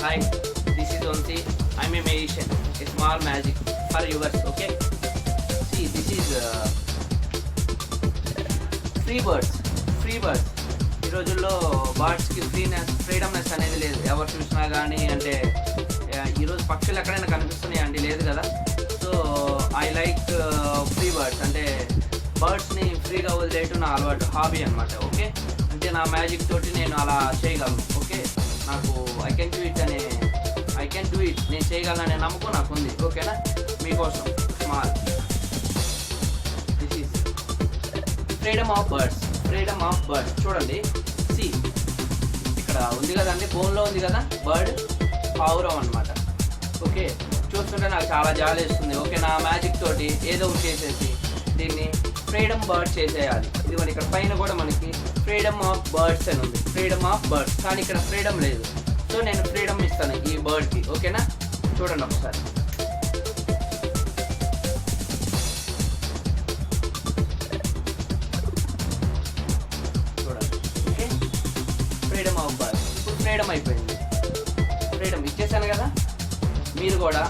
Hi, this is Onti. I'm a magician. A small magic for yours, okay? See, this is free birds. Free birds. ఈ రోజుల్లో బర్డ్స్కి ఫ్రీడమ్నెస్ అనేది లేదు. ఎవరు చూసినా కానీ అంటే ఈరోజు పక్షులు ఎక్కడైనా కనిపిస్తున్నాయి అండి, లేదు కదా. So I like free birds, అంటే బర్డ్స్ని ఫ్రీగా వదిలేయటం నా అలవాటు, హాబీ అనమాట. ఓకే, అంటే నా మ్యాజిక్ తోటి నేను అలా చేయగలను. ఓకే, నాకు ఐ కెన్ డూ ఇట్, నేను చేయగలననే నమ్మకం నాకు ఉంది. ఓకేనా, మీకోసం small this is freedom of birds. చూడండి, సి ఇక్కడ ఉంది కదండి, బోన్లో ఉంది కదా బర్డ్, పావురం అనమాట. ఓకే, చూస్తుంటే నాకు చాలా జాలి వేస్తుంది. ఓకే, నా మ్యాజిక్ తోటి ఏదో ఒకటి చేసేసి దీన్ని ఫ్రీడమ్ బర్డ్ చేసేయాలి. ఇదిగోండి, ఇక్కడ పైన కూడా మనకి ఫ్రీడమ్ ఆఫ్ బర్డ్స్ అని ఉంది, ఫ్రీడమ్ ఆఫ్ బర్డ్స్, కానీ ఇక్కడ ఫ్రీడమ్ లేదు. సో నేను ఫ్రీడమ్ ఇస్తాను ఈ బర్డ్కి. ఓకేనా, చూడండి ఒకసారి. చూడండి, ఓకే, ఫ్రీడమ్ ఆఫ్ బర్డ్స్. ఇప్పుడు ఫ్రీడమ్ అయిపోయింది, ఫ్రీడమ్ ఇచ్చేసాను కదా. మీరు కూడా